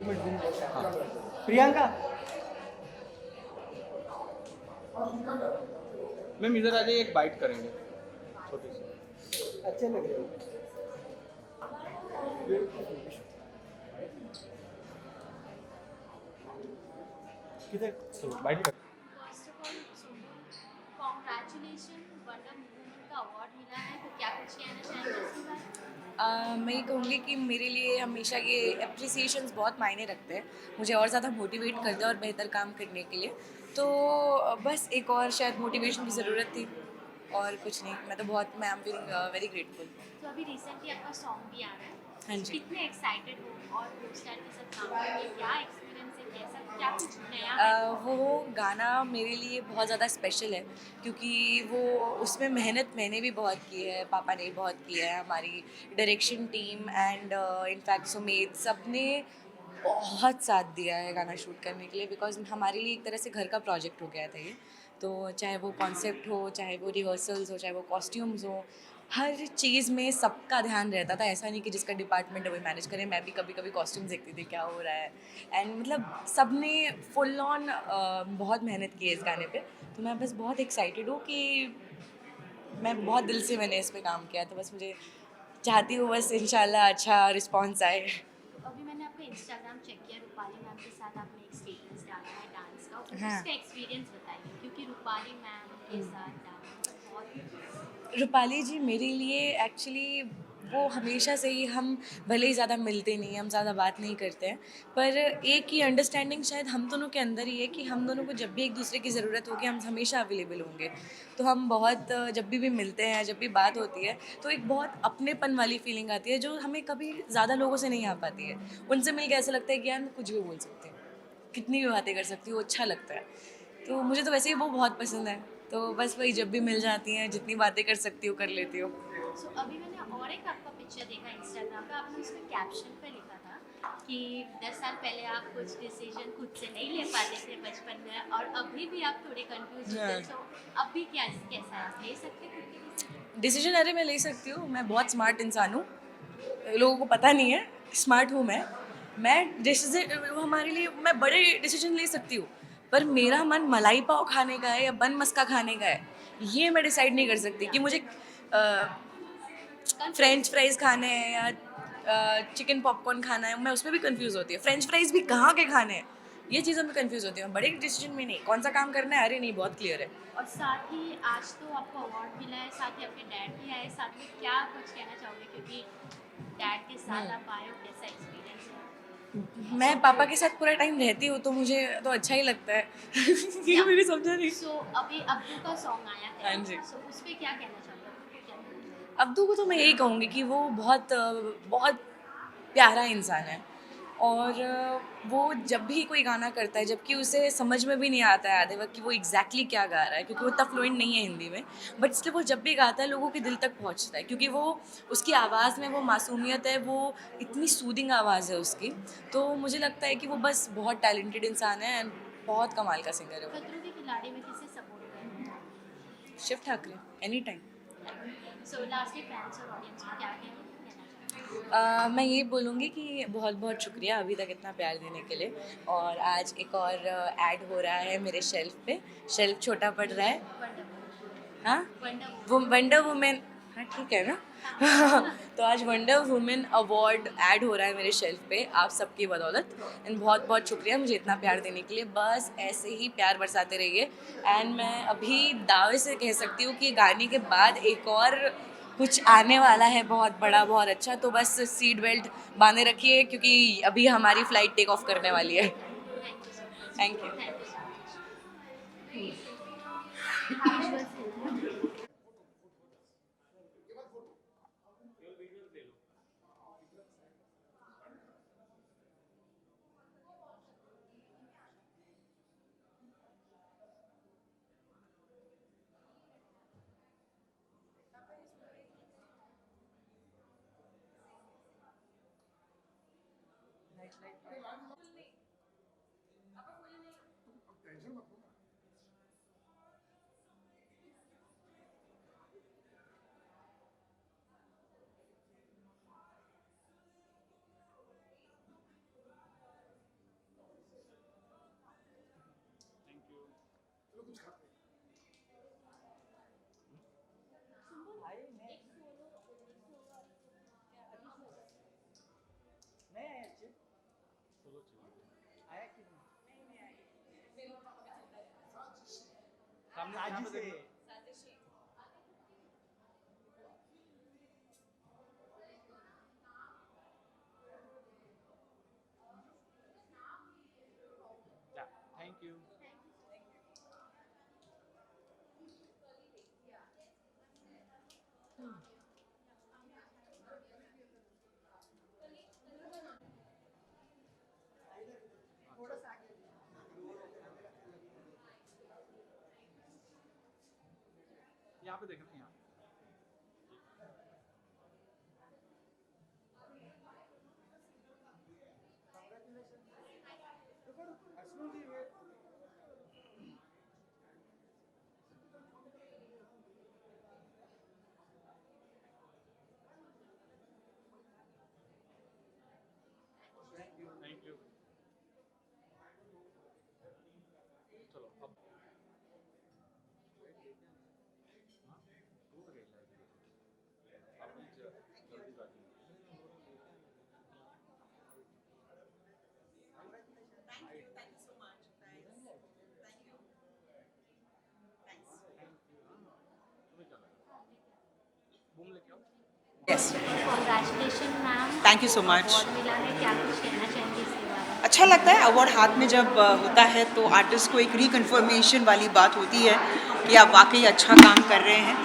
हाँ। प्रियंका मैम इधर आ जाइए, एक बाइट करेंगे छोटी सी। अच्छे लग रहे हो। किधर बाइट कर। फर्स्ट ऑफ ऑल सुंदर कॉन्ग्रेचुलेशन वंडर वुमन का अवार्ड मिला है, तो क्या कुछ कहना चाहेंगे इसके बारे में? मैं ये कहूँगी कि मेरे लिए हमेशा ये अप्रिसिएशंस बहुत मायने रखते हैं, मुझे और ज़्यादा मोटिवेट करते हैं और बेहतर काम करने के लिए। तो बस एक और शायद मोटिवेशन की ज़रूरत थी और कुछ नहीं। मैं एम फीलिंग वेरी ग्रेटफुल। तो अभी रिसेंटली आपका सॉन्ग भी आ रहा है, हाँ तो जी। कितने एक्साइटेड हो और को स्टार के साथ काम करके क्या एक्सपीरियंस है, कैसा क्या कुछ नया है? वो गाना मेरे लिए बहुत ज़्यादा स्पेशल है क्योंकि वो उसमें मेहनत मैंने भी बहुत की है, पापा ने भी बहुत की है, हमारी direction team and in fact Sumedh सब ने बहुत साथ दिया है गाना शूट करने के लिए बिकॉज हमारे लिए एक तरह से घर का प्रोजेक्ट हो गया था ये। तो चाहे वो कॉन्सेप्ट हो, चाहे वो रिहर्सल्स हो, चाहे वो कॉस्ट्यूम्स हो, हर चीज़ में सबका ध्यान रहता था। ऐसा नहीं कि जिसका डिपार्टमेंट है वही मैनेज करे, मैं भी कभी कभी कॉस्ट्यूम्स देखती थी क्या हो रहा है। एंड मतलब सब ने फुल ऑन बहुत मेहनत की है इस गाने पे। तो मैं बस बहुत एक्साइटेड हूँ कि मैं बहुत दिल से मैंने इस पे काम किया, तो बस मुझे चाहती हूँ बस इंशाल्लाह अच्छा रिस्पॉन्स आए। तो अभी मैंने आपका इंस्टाग्राम चेक किया, रूपाली मैम के साथ आपने एक स्टेटस डाला है डांस का, तो हाँ। उसका एक्सपीरियंस बताइए, क्योंकि रूपाली मैम के साथ डांस बहुत रूपाली जी मेरे लिए एक्चुअली वो हमेशा से ही हम भले ही ज़्यादा मिलते नहीं हैं, हम ज़्यादा बात नहीं करते हैं, पर एक ही अंडरस्टैंडिंग शायद हम दोनों के अंदर ही है कि हम दोनों को जब भी एक दूसरे की ज़रूरत होगी हम हमेशा अवेलेबल होंगे। तो हम बहुत जब भी मिलते हैं, जब भी बात होती है तो एक बहुत अपनेपन वाली फीलिंग आती है जो हमें कभी ज़्यादा लोगों से नहीं आ पाती है। उनसे मिल के ऐसा लगता है कि यार मैं कुछ भी बोल सकती हूँ, कितनी भी बातें कर सकती हूँ, अच्छा लगता है। तो मुझे तो वैसे ही वो बहुत पसंद है। तो बस वही जब भी मिल जाती हैं, जितनी बातें कर सकती हूँ कर लेती हूँ। सो अभी मैंने और एक आपका पिक्चर देखा इंस्टाग्राम पे, आपने उसमें कैप्शन पे लिखा था कि 10 साल पहले आप कुछ डिसीजन खुद से नहीं ले पाते थे बचपन में, और अभी भी आप थोड़े कंफ्यूज होते हैं, सो अभी क्या कैसा है, आप ले सकते हैं खुद के डिसीजन? डिसीजन अरे मैं ले सकती हूँ, मैं बहुत स्मार्ट इंसान हूँ, लोगों को पता नहीं है, स्मार्ट हूँ मैं डिसीजन हमारे लिए मैं बड़े डिसीजन ले सकती हूँ, पर मेरा मन मलाई पाव खाने का है या बन मस्का खाने का है, ये मैं डिसाइड नहीं कर सकती कि मुझे फ्रेंच फ्राइज खाने हैं या चिकन पॉपकॉर्न खाना है। मैं उसमें भी कंफ्यूज होती है, फ्रेंच फ्राइज भी कहाँ के खाने हैं, ये चीज़ों में कंफ्यूज होती हूँ। बड़े डिसीजन में नहीं, कौन सा काम करना है, अरे नहीं बहुत क्लियर है। और साथ ही आज तो आपको अवार्ड मिला है, साथ ही आपके डैड भी आए, साथ में क्या कुछ कहना चाहोगे, क्योंकि डैड के साथ आप आए हो, कैसा एक्सपीरियंस है? मैं पापा के साथ पूरा टाइम रहती हूँ तो मुझे तो अच्छा ही लगता है। ये मेरी समझा नहीं। सो अभी अब्दू का सॉन्ग आया है, हाँ जी। सो उस पे क्या कहना चाहोगे, अब्दू को क्या कहना चाहोगे? अब्दू को तो मैं यही कहूँगी कि वो बहुत प्यारा इंसान है और वो जब भी कोई गाना करता है, जबकि उसे समझ में भी नहीं आता है आधे वक्त कि वो एग्जैक्टली क्या गा रहा है, क्योंकि वो इतना फ्लुएंट नहीं है हिंदी में, बट इसलिए वो जब भी गाता है लोगों के दिल तक पहुंचता है, क्योंकि वो उसकी आवाज़ में वो मासूमियत है, वो इतनी सूदिंग आवाज़ है उसकी। तो मुझे लगता है कि वो बस बहुत टैलेंटेड इंसान है एंड बहुत कमाल का सिंगर है वो। खतरों के खिलाड़ी में किसे सपोर्ट करें? Shiv Thackeray any time. So lastly fans और ऑडियंस को क्या कहना चाहोगे? मैं ये बोलूँगी कि बहुत बहुत शुक्रिया अभी तक इतना प्यार देने के लिए। और आज एक और ऐड हो रहा है मेरे शेल्फ पे, शेल्फ छोटा पड़ रहा है। हाँ, वो वंडर वंडर वुमेन, हाँ ठीक है ना। तो आज वंडर वुमेन अवार्ड ऐड हो रहा है मेरे शेल्फ पे आप सबकी बदौलत। एंड बहुत बहुत शुक्रिया मुझे इतना प्यार देने के लिए, बस ऐसे ही प्यार बरसाते रहिए। एंड मैं अभी दावे से कह सकती हूँ कि गाने के बाद एक और कुछ आने वाला है बहुत बड़ा बहुत अच्छा, तो बस सीट बेल्ट बांधे रखिए क्योंकि अभी हमारी फ़्लाइट टेक ऑफ करने वाली है। Thank you so much. Thank you. Thank you so much. नहीं आया अच्छे आया कि सामने आज यहाँ पे से देखना। Thank you. यहाँ पे देखना यहाँ। Thank you. चलो अब हाँ, टूट गई लाइट। अब जल्दी बाकी तुम्हें क्या लगा? बूम लेके आओ। Yes, congratulation ma'am, thank you so much. Award मिला है, क्या कुछ कहना चाहेंगे इसके बारे में? अच्छा लगता है अवार्ड हाथ में जब होता है तो आर्टिस्ट को एक रिकन्फर्मेशन वाली बात होती है कि आप वाकई अच्छा काम कर रहे हैं,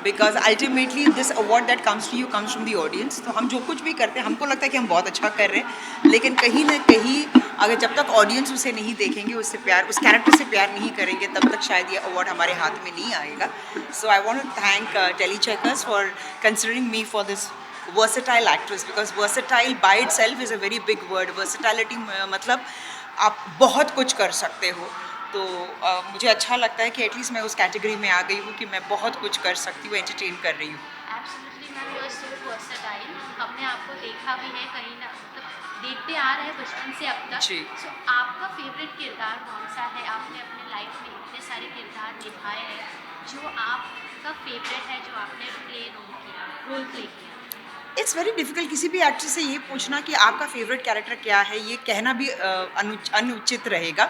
because ultimately this award that comes to you comes from the audience. तो हम जो कुछ भी करते हैं हमको लगता है कि हम बहुत अच्छा कर रहे हैं, लेकिन कहीं ना कहीं अगर जब तक ऑडियंस उसे नहीं देखेंगे, उससे प्यार, उस कैरेक्टर से प्यार नहीं करेंगे, तब तक शायद ये अवार्ड हमारे हाथ में नहीं आएगा। So I want to thank Tellychakkar for considering me for this versatile actress, because versatile by itself is a very big word. Versatility मतलब आप बहुत कुछ कर सकते हो। तो मुझे अच्छा लगता है कि एटलीस्ट मैं उस कैटेगरी में आ गई हूँ कि मैं बहुत कुछ कर सकती हूँ, एंटरटेन कर रही हूँ। Absolutely ma'am, you are so versatile. हमने आपको देखा भी है कहीं ना, मतलब देखते आ रहे हैं बचपन से अब तक। जी। सो आपका फेवरेट किरदार कौन सा है? आपने अपने लाइफ में इतने सारे किरदार निभाए हैं, जो आपका फेवरेट है, जो आपने रोल प्ले किया? इट्स वेरी डिफ़िकल्ट किसी भी एक्टर से ये पूछना कि आपका फेवरेट कैरेक्टर क्या है, ये कहना भी अनुचित रहेगा,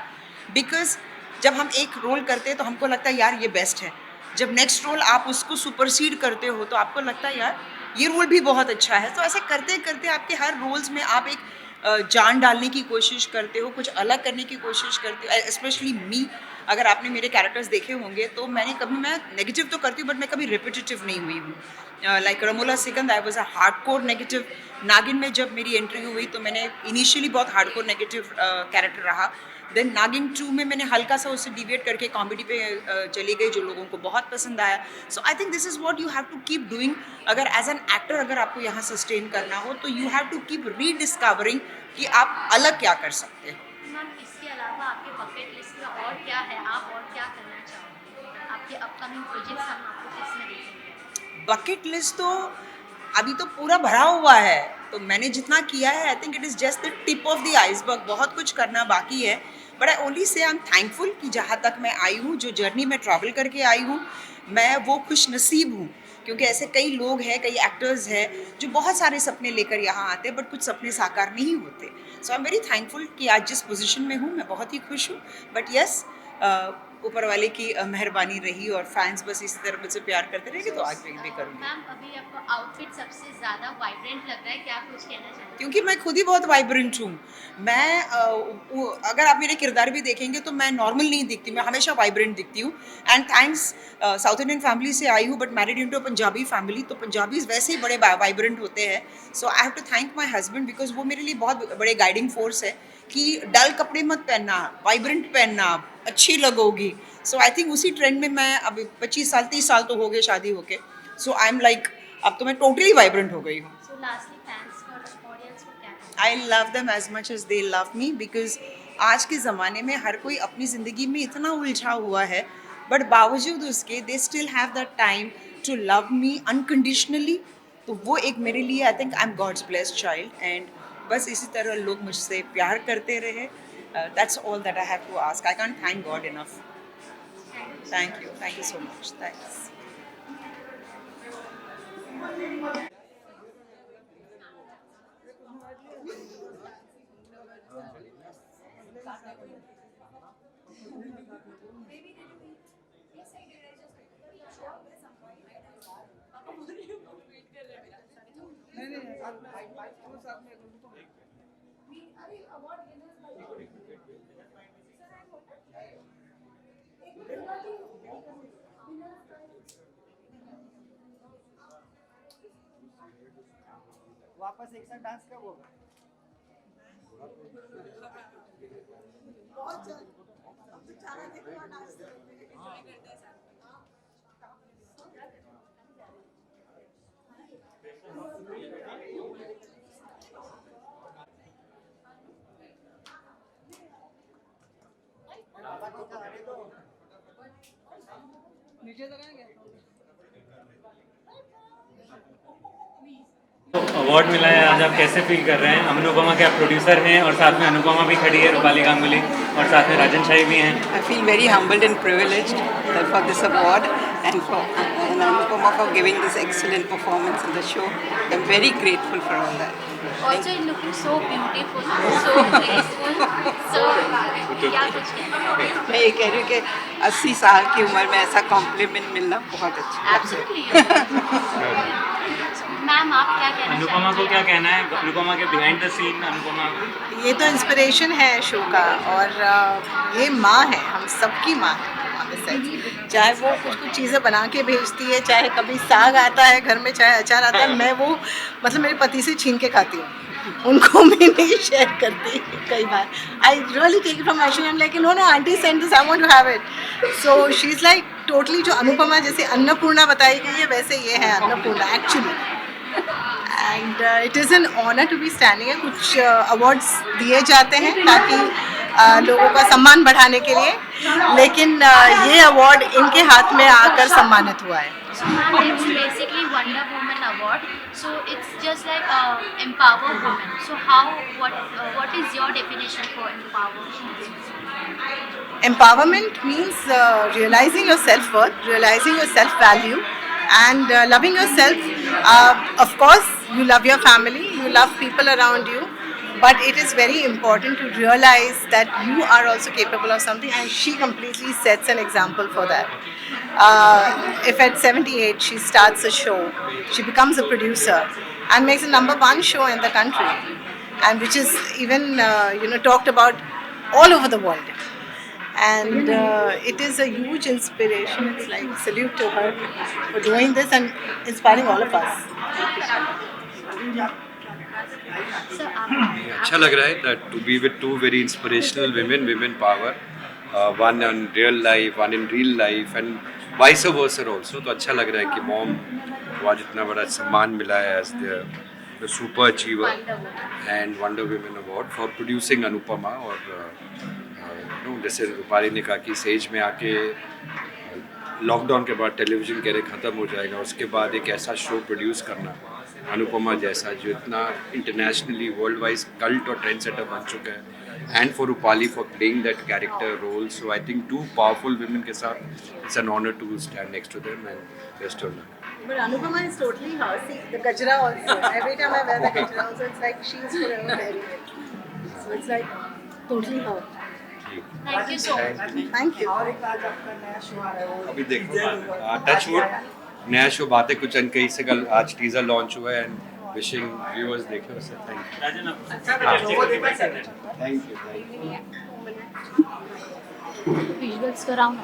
बिकॉज जब हम एक रोल करते हैं तो हमको लगता है यार ये बेस्ट है। जब नेक्स्ट रोल आप उसको सुपरसीड करते हो तो आपको लगता है यार ये रोल भी बहुत अच्छा है। तो ऐसे करते करते आपके हर रोल्स में आप एक जान डालने की कोशिश करते हो, कुछ अलग करने की कोशिश करते हो। स्पेशली मी, अगर आपने मेरे कैरेक्टर्स देखे होंगे तो मैं नेगेटिव तो करती हूँ बट मैं कभी रिपीटेटिव नहीं हुई हूँ। Like Ramola Sikand, I was a hardcore negative. नागिन में जब मेरी एंट्री हुई तो मैंने इनिशियली बहुत हार्डकोर नेगेटिव कैरेक्टर रहा। देन नागिन 2 में मैंने हल्का सा उससे डिविएट करके कॉमेडी पे चली गई, जो लोगों को बहुत पसंद आया। So I think this is what you have to keep doing. अगर एज एन एक्टर अगर आपको यहाँ सस्टेन करना हो तो you have to keep rediscovering कि आप अलग क्या कर सकते हैं। मैम, इसके अलावा आपके बकेट लिस्ट में और क्या है? आप और क्या करना चाहोगे? आपके अपकमिंग प्रोजेक्ट्स हम आपको किसमें देखेंगे? बकेट लिस्ट तो अभी तो पूरा भरा हुआ है, तो मैंने जितना किया है I think it is just the tip of the iceberg. बहुत कुछ करना बाकी है, but I only say I am thankful कि जहाँ तक मैं आई हूँ, जो जर्नी में ट्रैवल करके आई हूँ, मैं वो खुश नसीब हूँ। क्योंकि ऐसे कई लोग हैं, कई एक्टर्स हैं जो बहुत सारे सपने लेकर यहाँ आते हैं बट कुछ सपने साकार नहीं होते। सो आई एम वेरी थैंकफुल कि आज जिस पोजीशन में हूँ मैं बहुत ही खुश हूँ। बट यस, ऊपर वाले की मेहरबानी रही और फैंस बस इसी तरह मुझसे प्यार करते रहेंगे तो आगे भी करूँगी। मैम, अभी आपको आउटफिट सबसे ज़्यादा वाइब्रेंट लग रहा है, क्या कुछ कहना चाहेंगे? क्योंकि मैं खुद ही बहुत वाइब्रेंट हूँ। मैं अगर आप मेरे किरदार भी देखेंगे तो मैं नॉर्मल नहीं दिखती, मैं हमेशा वाइब्रेंट दिखती हूँ। And thanks, south Indian family से आई हूँ but married into a Punjabi family, तो पंजाबीज वैसे ही बड़े वाइब्रेंट होते हैं। So I have to thank my husband, because वो मेरे लिए बहुत बड़े गाइडिंग फोर्स है कि डल कपड़े मत पहनना, वाइब्रेंट पहनना, अच्छी लगोगी। सो आई थिंक उसी ट्रेंड में मैं अभी 25 साल 30 साल तो हो गए शादी होके। सो आई एम लाइक, अब तो मैं टोटली वाइब्रेंट हो गई हूँ। सो लास्टली फैंस और ऑडियंस को क्या कहना? I love them as much as they love me, because आज के ज़माने में हर कोई अपनी ज़िंदगी में इतना उलझा हुआ है, बट बावजूद उसके they still have that time to love me unconditionally. तो वो एक मेरे लिए I think I am God's blessed child, and बस इसी तरह लोग मुझसे प्यार करते रहे। That's all that I have to ask. I can't thank God enough. Thank you. Thank you so much, thanks. वापस एक साथ डांस कब होगा? नीचे तो करेंगे। तो अवार्ड मिला है आज, आप कैसे फील कर रहे हैं? अनुपमा के आप प्रोड्यूसर हैं और साथ में अनुपमा भी खड़ी है, रूपाली गांगुली, और साथ में राजन शाही भी हैं। I feel very humbled and privileged for this award and for Anupama for giving this excellent performance in the show. I'm very grateful for all that. Also looking so beautiful, so graceful, so क्या कुछ कहना? मैं ये कह रही हूँ कि 80 साल की उम्र में ऐसा कॉम्प्लीमेंट मिलना बहुत अच्छा। Absolutely. मैम आप क्या कहना अनुपमा को क्या कहना है? अनुपमा के बिहाइंड द सीन, अनुपमा ये तो इंस्पिरेशन है शो का, और ये माँ है, हम सबकी माँ है। चाहे वो कुछ कुछ चीज़ें बना के भेजती है, चाहे कभी साग आता है घर में, चाहे अचार आता है, मैं वो मतलब मेरे पति से छीन के खाती हूँ, उनको मैं नहीं शेयर करती कई बार। I really take it from my, I am like no no aunty send this, I want to have it. So she is like totally, जो अनुपमा जैसे अन्नपूर्णा बताई गई है वैसे ये है Annapurna actually. And it is an honour to be standing है। कुछ अवार्ड्स दिए जाते हैं ताकि लोगों का सम्मान बढ़ाने के लिए, लेकिन ये अवार्ड इनके हाथ में आकर सम्मानित हुआ है। So ma'am, it's basically Wonder Woman award. So it's just like empower women. So what is your definition for empower? Empowerment means realizing your self-worth, realizing your self-value, and loving yourself. Of course, you love your family, you love people around you, but it is very important to realize that you are also capable of something, and she completely sets an example for that. If at 78 she starts a show, she becomes a producer and makes a #1 show in the country, and which is even talked about all over the world. And it is a huge inspiration. It's like salute to her for doing this and inspiring all of us. So अच्छा लग रहा है that to be with two very inspirational women power, one in real life, one in real life, and vice versa also. तो अच्छा लग रहा है कि मॉम को आज इतना बड़ा सम्मान मिला है as the super achiever and Wonder Women award for producing Anupama. और जैसे रूपाली ने कहा कि इस एज में आके लॉकडाउन के बाद टेलीविज़न कैरियर ख़त्म हो जाएगा, उसके बाद एक ऐसा शो प्रोड्यूस करना अनुपमा जैसा, जो इतना इंटरनेशनली वर्ल्ड वाइज कल्ट और ट्रेंड सेटर बन चुका है, and for Rupali for playing that character role. So I think two powerful women के साथ it's an honour to stand next to them and best of luck. But Anupama is totally her. See, the Gajra also. Every time I wear the Gajra also, it's like she's forever wearing it. So it's like totally her. thank you so much. Thank you. अभी देखो touch wood, नया show बातें कुछ अनकही से कल आज teaser launch हुआ है, एंड विशिंग व्यूअर्स देखे उससे थैंक राजन यू। Visuals को round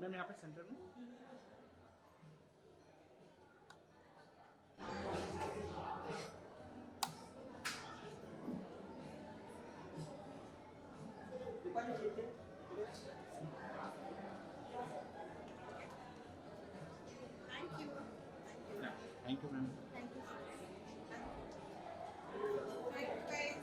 मैम यहाँ पे सेंटर में थैंक यू मैम।